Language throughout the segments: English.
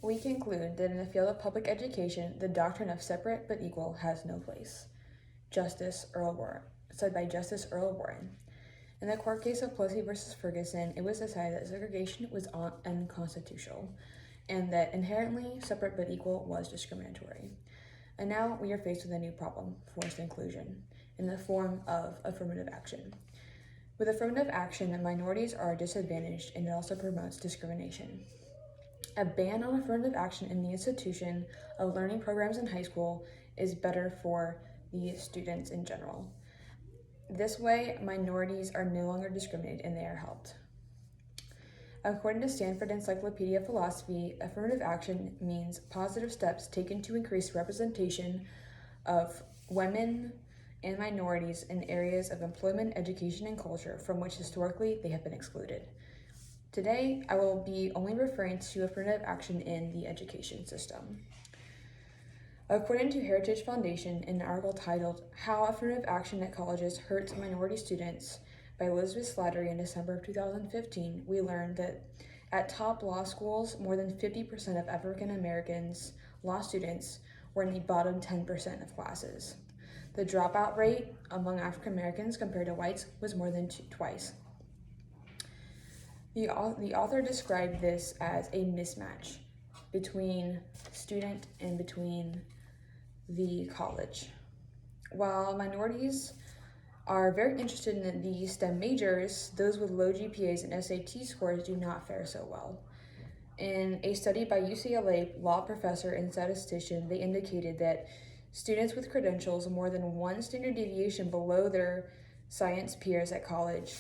We conclude that in the field of public education, the doctrine of separate but equal has no place. Said by Justice Earl Warren. In the court case of Plessy v. Ferguson, it was decided that segregation was unconstitutional and that inherently separate but equal was discriminatory. And now we are faced with a new problem, forced inclusion, in the form of affirmative action. With affirmative action, minorities are disadvantaged and it also promotes discrimination. A ban on affirmative action in the institution of learning programs in high school is better for the students in general. This way, minorities are no longer discriminated and they are helped. According to Stanford Encyclopedia of Philosophy, affirmative action means positive steps taken to increase representation of women and minorities in areas of employment, education, and culture from which historically they have been excluded. Today, I will be only referring to affirmative action in the education system. According to Heritage Foundation, in an article titled How Affirmative Action at Colleges Hurts Minority Students by Elizabeth Slattery in December of 2015, we learned that at top law schools, more than 50% of African Americans law students were in the bottom 10% of classes. The dropout rate among African Americans compared to whites was more than twice. The author described this as a mismatch between student and between the college. While minorities are very interested in the STEM majors, those with low GPAs and SAT scores do not fare so well. In a study by UCLA law professor and statistician, they indicated that students with credentials more than one standard deviation below their science peers at college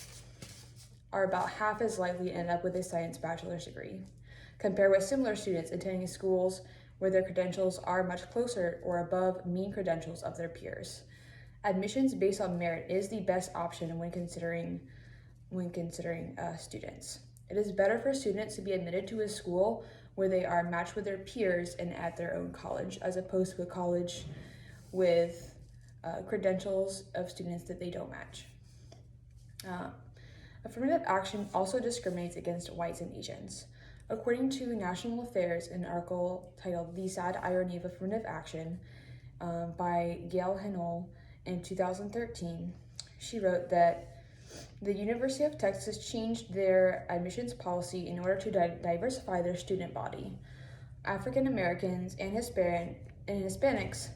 are about half as likely to end up with a science bachelor's degree, compared with similar students attending schools where their credentials are much closer or above mean credentials of their peers. Admissions based on merit is the best option when considering students. It is better for students to be admitted to a school where they are matched with their peers and at their own college, as opposed to a college with credentials of students that they don't match. Affirmative action also discriminates against whites and Asians. According to National Affairs, an article titled The Sad Irony of Affirmative Action by Gail Henoll in 2013, she wrote that the University of Texas changed their admissions policy in order to diversify their student body. African Americans and Hispanics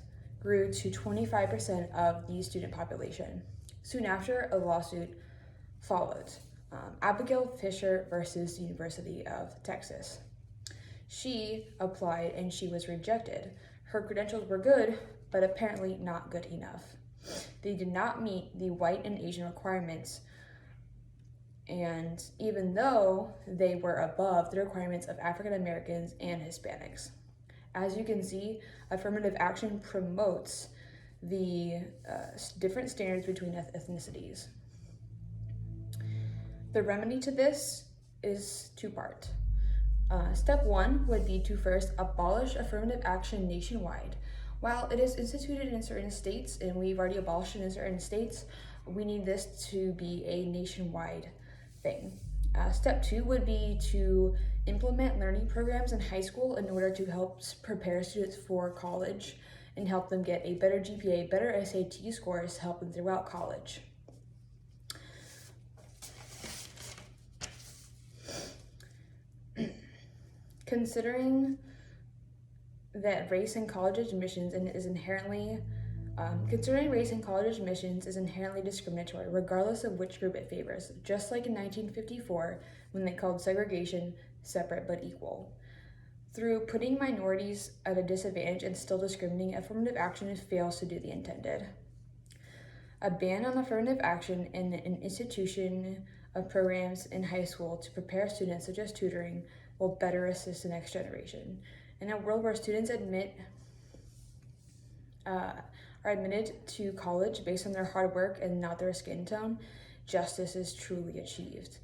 grew to 25% of the student population. Soon after, a lawsuit followed. Abigail Fisher versus University of Texas. She applied and she was rejected. Her credentials were good, but apparently not good enough. They did not meet the white and Asian requirements, and even though they were above the requirements of African Americans and Hispanics. As you can see, affirmative action promotes the different standards between ethnicities. The remedy to this is two-part. Step one would be to first abolish affirmative action nationwide. While it is instituted in certain states and we've already abolished it in certain states, we need this to be a nationwide thing. Step two would be to implement learning programs in high school in order to help prepare students for college and help them get a better GPA, better SAT scores to help them throughout college. Considering that race in college admissions is inherently discriminatory, regardless of which group it favors, just like in 1954 when they called segregation separate but equal. Through putting minorities at a disadvantage and still discriminating, affirmative action fails to do the intended. A ban on affirmative action in an institution of programs in high school to prepare students, such as tutoring, will better assist the next generation. In a world where students are admitted to college based on their hard work and not their skin tone, justice is truly achieved.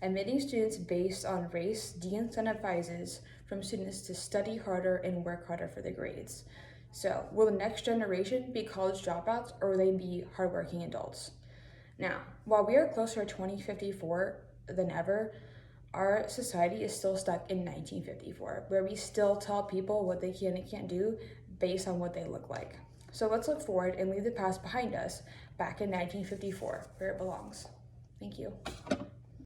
Admitting students based on race de-incentivizes from students to study harder and work harder for the grades. So, will the next generation be college dropouts or will they be hardworking adults? Now, while we are closer to 2054 than ever, Our society is still stuck in 1954, where we still tell people what they can and can't do based on what they look like. So let's look forward and leave the past behind us, back in 1954, where it belongs. Thank you.